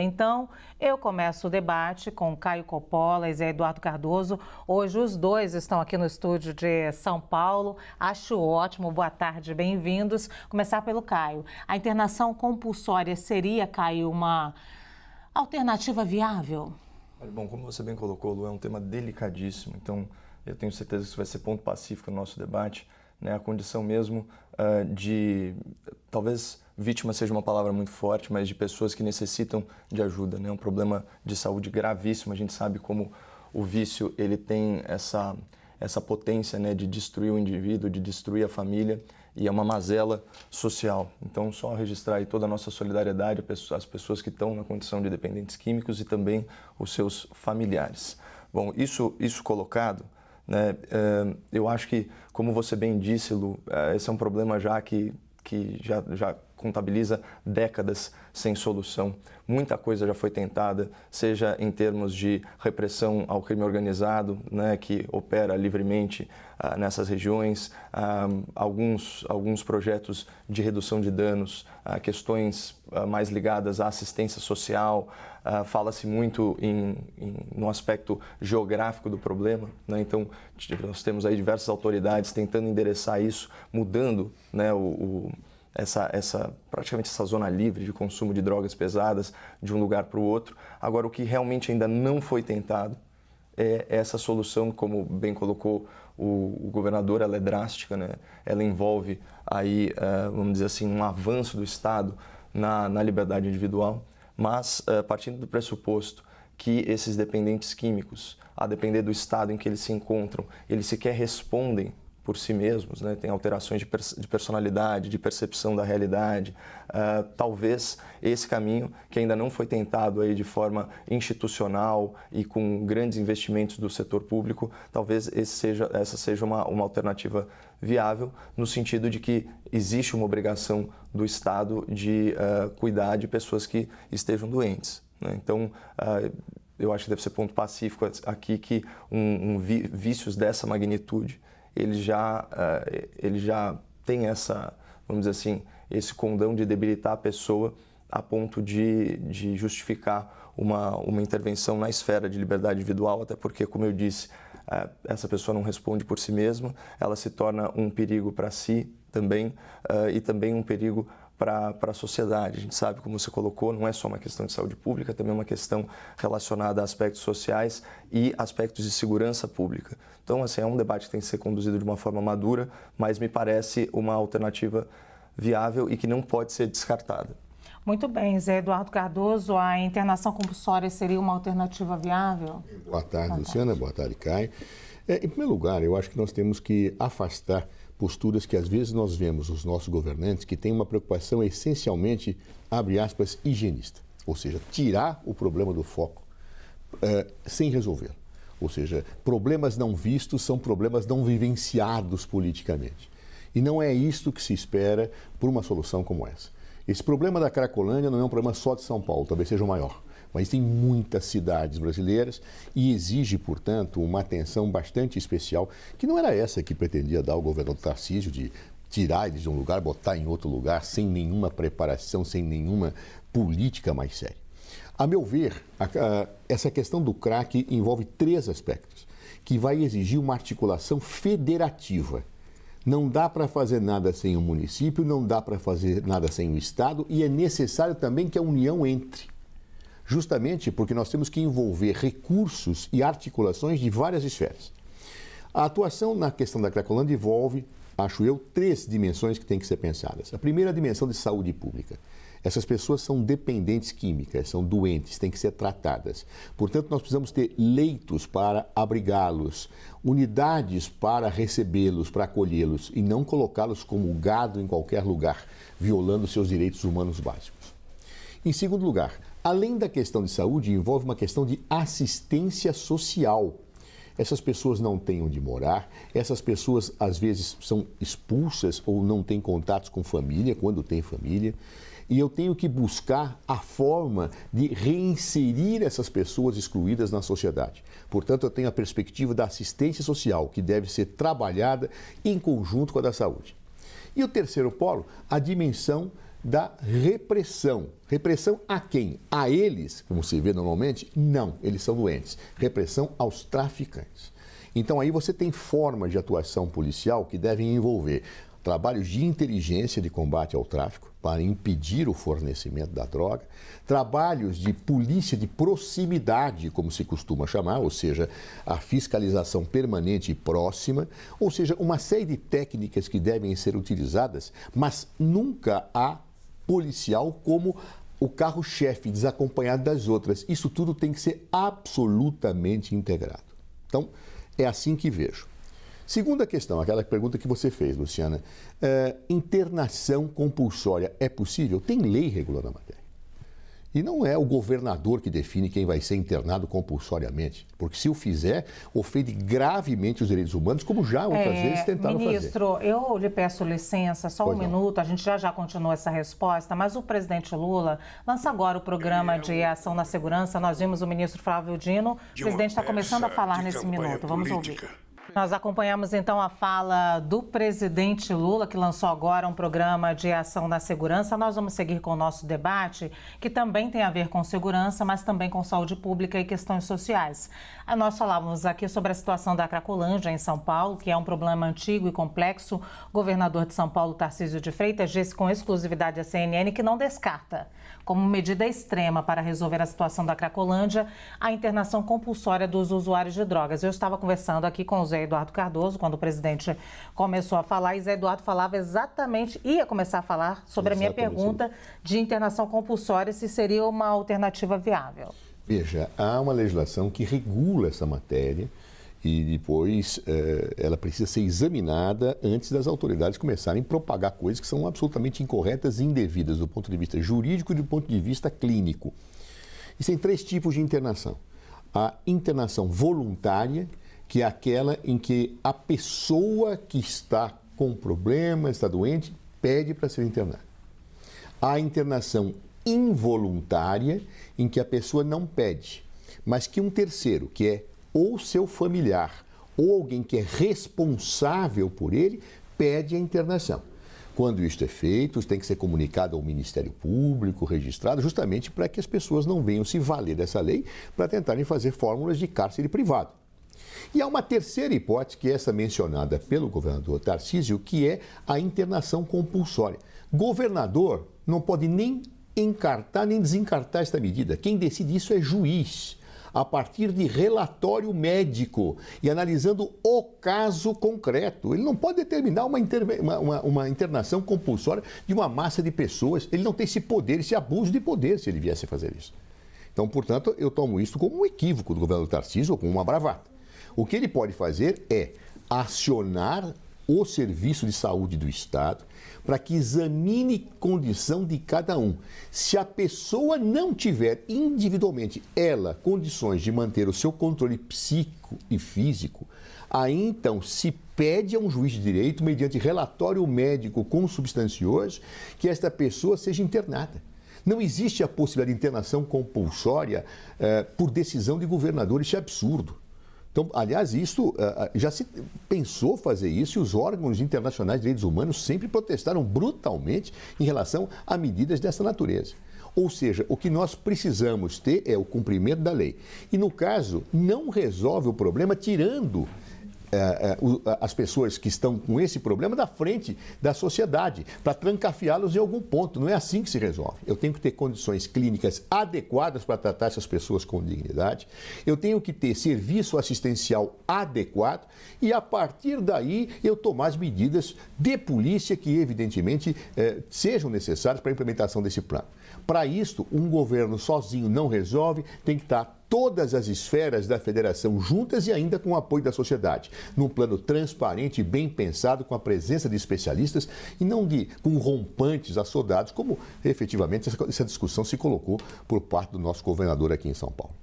Então, eu começo o debate com Caio Coppola e Zé Eduardo Cardoso. Hoje os dois estão aqui no estúdio de São Paulo. Acho ótimo. Boa tarde, bem-vindos. Começar pelo Caio. A internação compulsória seria, Caio, uma alternativa viável? Bom, como você bem colocou, Lu, é um tema delicadíssimo. Então, eu tenho certeza que isso vai ser ponto pacífico no nosso debate. Né? A condição mesmo de, talvez vítima seja uma palavra muito forte, mas de pessoas que necessitam de ajuda. Né? Um problema de saúde gravíssimo. A gente sabe como o vício ele tem essa potência, né, de destruir o indivíduo, de destruir a família, e é uma mazela social. Então, só registrar aí toda a nossa solidariedade às pessoas que estão na condição de dependentes químicos e também os seus familiares. Bom, isso colocado, né, eu acho que, como você bem disse, Lu, esse é um problema já que já contabiliza décadas sem solução. Muita coisa já foi tentada, seja em termos de repressão ao crime organizado, né, que opera livremente nessas regiões, alguns projetos de redução de danos, questões mais ligadas à assistência social. Fala-se muito no aspecto geográfico do problema, né? Então, nós temos aí diversas autoridades tentando endereçar isso, mudando, né, praticamente essa zona livre de consumo de drogas pesadas de um lugar para o outro. Agora, o que realmente ainda não foi tentado é essa solução, como bem colocou o governador, ela é drástica, né? Ela envolve aí, vamos dizer assim, um avanço do Estado na liberdade individual, mas partindo do pressuposto que esses dependentes químicos, a depender do estado em que eles se encontram, eles sequer respondem por si mesmos, né? Tem alterações de personalidade, de percepção da realidade. Talvez esse caminho, que ainda não foi tentado aí de forma institucional e com grandes investimentos do setor público, talvez essa seja uma alternativa viável, no sentido de que existe uma obrigação do Estado de cuidar de pessoas que estejam doentes, né? Então, eu acho que deve ser ponto pacífico aqui que vícios dessa magnitude, ele já tem vamos dizer assim, esse condão de debilitar a pessoa a ponto de justificar uma intervenção na esfera de liberdade individual, até porque, como eu disse, essa pessoa não responde por si mesma, ela se torna um perigo para si também, e também um perigo para a sociedade. A gente sabe, como você colocou, não é só uma questão de saúde pública, também é uma questão relacionada a aspectos sociais e aspectos de segurança pública. Então, assim, é um debate que tem que ser conduzido de uma forma madura, mas me parece uma alternativa viável e que não pode ser descartada. Muito bem, Zé Eduardo Cardoso, a internação compulsória seria uma alternativa viável? Boa tarde, Luciana. Boa tarde, Caio. Em primeiro lugar, eu acho que nós temos que afastar posturas que às vezes nós vemos os nossos governantes que têm uma preocupação essencialmente, abre aspas, higienista. Ou seja, tirar o problema do foco sem resolver. Ou seja, problemas não vistos são problemas não vivenciados politicamente. E não é isto que se espera por uma solução como essa. Esse problema da Cracolândia não é um problema só de São Paulo, talvez seja o maior. Mas tem muitas cidades brasileiras e exige, portanto, uma atenção bastante especial, que não era essa que pretendia dar o governo Tarcísio, de tirar eles de um lugar, botar em outro lugar, sem nenhuma preparação, sem nenhuma política mais séria. A meu ver, essa questão do crack envolve três aspectos, que vai exigir uma articulação federativa. Não dá para fazer nada sem o município, não dá para fazer nada sem o Estado, e é necessário também que a união entre. Justamente porque nós temos que envolver recursos e articulações de várias esferas. A atuação na questão da Cracolândia envolve, acho eu, três dimensões que têm que ser pensadas. A primeira é a dimensão de saúde pública. Essas pessoas são dependentes químicas, são doentes, têm que ser tratadas. Portanto, nós precisamos ter leitos para abrigá-los, unidades para recebê-los, para acolhê-los e não colocá-los como gado em qualquer lugar, violando seus direitos humanos básicos. Em segundo lugar, além da questão de saúde, envolve uma questão de assistência social. Essas pessoas não têm onde morar, essas pessoas às vezes são expulsas ou não têm contatos com família, quando tem família, e eu tenho que buscar a forma de reinserir essas pessoas excluídas na sociedade. Portanto, eu tenho a perspectiva da assistência social, que deve ser trabalhada em conjunto com a da saúde. E o terceiro polo, a dimensão da repressão. Repressão a quem? A eles, como se vê normalmente? Não, eles são doentes. Repressão aos traficantes. Então aí você tem formas de atuação policial que devem envolver trabalhos de inteligência de combate ao tráfico para impedir o fornecimento da droga, trabalhos de polícia de proximidade, como se costuma chamar, ou seja, a fiscalização permanente e próxima, ou seja, uma série de técnicas que devem ser utilizadas, mas nunca há policial como o carro-chefe desacompanhado das outras. Isso tudo tem que ser absolutamente integrado. Então, é assim que vejo. Segunda questão, aquela pergunta que você fez, Luciana. Internação compulsória é possível? Tem lei regulando a matéria. E não é o governador que define quem vai ser internado compulsoriamente, porque se o fizer, ofende gravemente os direitos humanos, como já outras vezes tentaram fazer. Ministro, eu lhe peço licença, só um minuto, a gente já continua essa resposta, mas o presidente Lula lança agora o programa de ação na segurança. Nós vimos o ministro Flávio Dino, o presidente está começando a falar nesse minuto, vamos ouvir. Nós acompanhamos então a fala do presidente Lula, que lançou agora um programa de ação na segurança. Nós vamos seguir com o nosso debate, que também tem a ver com segurança, mas também com saúde pública e questões sociais. Nós falávamos aqui sobre a situação da Cracolândia em São Paulo, que é um problema antigo e complexo. O governador de São Paulo, Tarcísio de Freitas, disse com exclusividade à CNN que não descarta, como medida extrema para resolver a situação da Cracolândia, a internação compulsória dos usuários de drogas. Eu estava conversando aqui com o Zé Eduardo Cardoso, quando o presidente começou a falar, e Zé Eduardo falava exatamente, ia começar a falar sobre a minha pergunta de internação compulsória, se seria uma alternativa viável. Veja, há uma legislação que regula essa matéria e depois ela precisa ser examinada antes das autoridades começarem a propagar coisas que são absolutamente incorretas e indevidas do ponto de vista jurídico e do ponto de vista clínico. E tem 3 tipos de internação. A internação voluntária, que é aquela em que a pessoa que está com problema, está doente, pede para ser internada. A internação involuntária, em que a pessoa não pede, mas que um terceiro, que é ou seu familiar ou alguém que é responsável por ele, pede a internação. Quando isso é feito, isso tem que ser comunicado ao Ministério Público, registrado, justamente para que as pessoas não venham se valer dessa lei para tentarem fazer fórmulas de cárcere privado. E há uma terceira hipótese, que é essa mencionada pelo governador Tarcísio, que é a internação compulsória. Governador não pode nem encartar nem desencartar esta medida. Quem decide isso é juiz, a partir de relatório médico e analisando o caso concreto. Ele não pode determinar uma internação compulsória de uma massa de pessoas. Ele não tem esse poder, esse abuso de poder, se ele viesse a fazer isso. Então, portanto, eu tomo isso como um equívoco do governador Tarcísio ou como uma bravata. O que ele pode fazer é acionar o Serviço de Saúde do Estado para que examine condição de cada um. Se a pessoa não tiver individualmente, ela, condições de manter o seu controle psíquico e físico, aí então se pede a um juiz de direito, mediante relatório médico consubstancioso, que esta pessoa seja internada. Não existe a possibilidade de internação compulsória por decisão de governador, isso é absurdo. Então, aliás, isso já se pensou fazer isso e os órgãos internacionais de direitos humanos sempre protestaram brutalmente em relação a medidas dessa natureza. Ou seja, o que nós precisamos ter é o cumprimento da lei. E, no caso, não resolve o problema tirando as pessoas que estão com esse problema da frente da sociedade, para trancafiá-los em algum ponto. Não é assim que se resolve. Eu tenho que ter condições clínicas adequadas para tratar essas pessoas com dignidade, eu tenho que ter serviço assistencial adequado e, a partir daí, eu tomar as medidas de polícia que, evidentemente, sejam necessárias para a implementação desse plano. Para isso, um governo sozinho não resolve, tem que estar todas as esferas da federação juntas e ainda com o apoio da sociedade, num plano transparente e bem pensado, com a presença de especialistas e não com rompantes assodados, como efetivamente essa discussão se colocou por parte do nosso governador aqui em São Paulo.